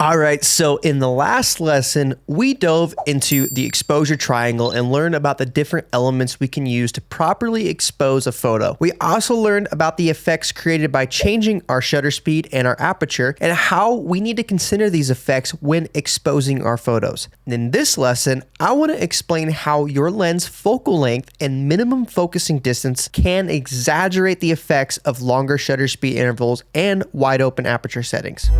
All right, so in the last lesson, we dove into the exposure triangle and learned about the different elements we can use to properly expose a photo. We also learned about the effects created by changing our shutter speed and our aperture and how we need to consider these effects when exposing our photos. In this lesson, I want to explain how your lens focal length and minimum focusing distance can exaggerate the effects of longer shutter speed intervals and wide open aperture settings.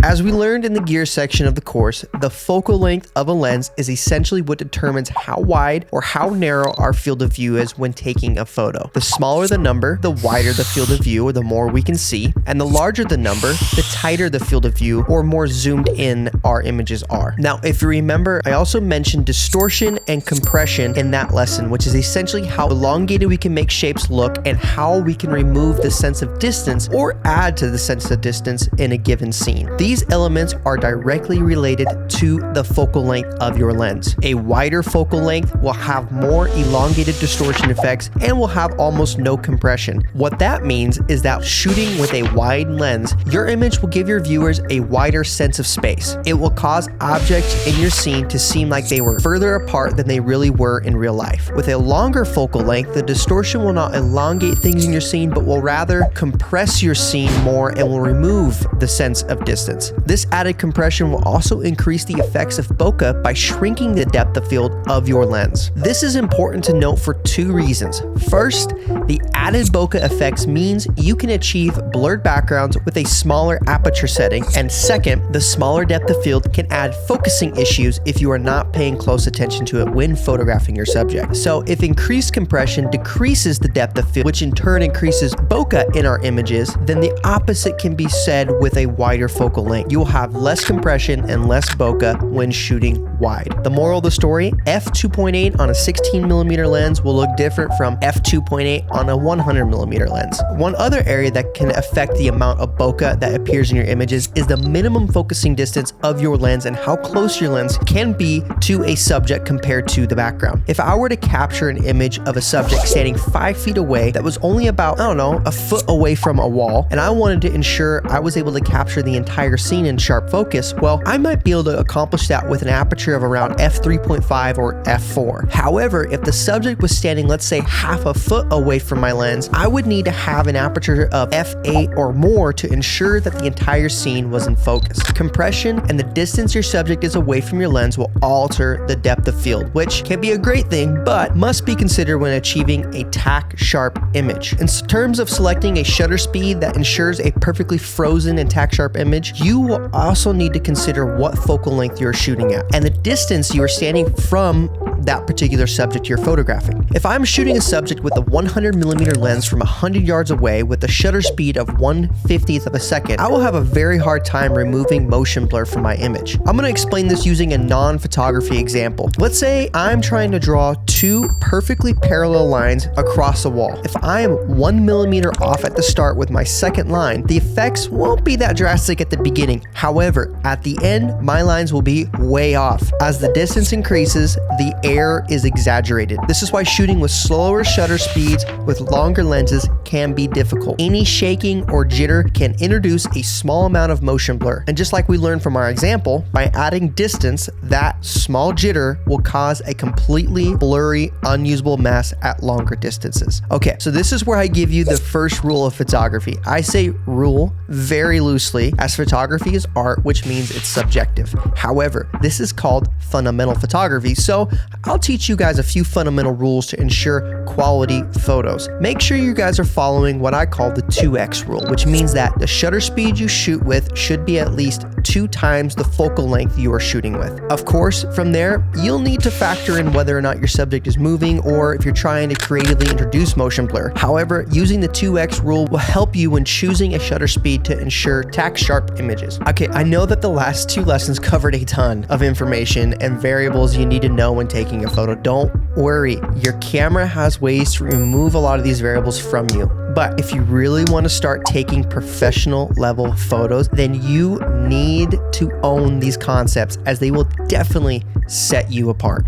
As we learned in the gear section of the course, the focal length of a lens is essentially what determines how wide or how narrow our field of view is when taking a photo. The smaller the number, the wider the field of view or the more we can see, and the larger the number, the tighter the field of view or more zoomed in our images are. Now, if you remember, I also mentioned distortion and compression in that lesson, which is essentially how elongated we can make shapes look and how we can remove the sense of distance or add to the sense of distance in a given scene. These elements are directly related to the focal length of your lens. A wider focal length will have more elongated distortion effects and will have almost no compression. What that means is that shooting with a wide lens, your image will give your viewers a wider sense of space. It will cause objects in your scene to seem like they were further apart than they really were in real life. With a longer focal length, the distortion will not elongate things in your scene, but will rather compress your scene more and will remove the sense of distance. This added compression will also increase the effects of bokeh by shrinking the depth of field of your lens. This is important to note for two reasons. First, the added bokeh effects means you can achieve blurred backgrounds with a smaller aperture setting, and second, the smaller depth of field can add focusing issues if you are not paying close attention to it when photographing your subject. So if increased compression decreases the depth of field, which in turn increases bokeh in our images, then the opposite can be said with a wider focal length. You will have less compression and less bokeh when shooting wide. The moral of the story, f2.8 on a 16mm lens will look different from f2.8 on a 100mm lens. One other area that can affect the amount of bokeh that appears in your images is the minimum focusing distance of your lens and how close your lens can be to a subject compared to the background. If I were to capture an image of a subject standing 5 feet away that was only about, a foot away from a wall, and I wanted to ensure I was able to capture the entire scene in sharp focus, well, I might be able to accomplish that with an aperture of around f3.5 or f4. However, if the subject was standing, let's say, half a foot away from my lens, I would need to have an aperture of f8 or more to ensure that the entire scene was in focus. Compression and the distance your subject is away from your lens will alter the depth of field, which can be a great thing, but must be considered when achieving a tack sharp image. In terms of selecting a shutter speed that ensures a perfectly frozen and tack sharp image, you will also need to consider what focal length you're shooting at and the distance you are standing from that particular subject you're photographing. If I'm shooting a subject with a 100mm lens from 100 yards away with a shutter speed of 1/50th of a second, I will have a very hard time removing motion blur from my image. I'm going to explain this using a non-photography example. Let's say I'm trying to draw two perfectly parallel lines across a wall. If I am 1mm off at the start with my second line, the effects won't be that drastic at the beginning. However, at the end, my lines will be way off. As the distance increases, the air is exaggerated. This is why shooting with slower shutter speeds with longer lenses can be difficult. Any shaking or jitter can introduce a small amount of motion blur. And just like we learned from our example, by adding distance, that small jitter will cause a completely blurry, unusable mess at longer distances. Okay, so this is where I give you the first rule of photography. I say rule very loosely, as photography is art, which means it's subjective. However, this is called fundamental photography, so I'll teach you guys a few fundamental rules to ensure quality photos. Make sure you guys are following what I call the 2x rule, which means that the shutter speed you shoot with should be at least 2 times the focal length you are shooting with. Of course, from there, you'll need to factor in whether or not your subject is moving or if you're trying to creatively introduce motion blur. However, using the 2x rule will help you when choosing a shutter speed to ensure tack-sharp images. Okay, I know that the last 2 lessons covered a ton of information and variables you need to know when taking a photo. Don't worry, your camera has ways to remove a lot of these variables from you. But if you really want to start taking professional level photos, then you need to own these concepts, as they will definitely set you apart.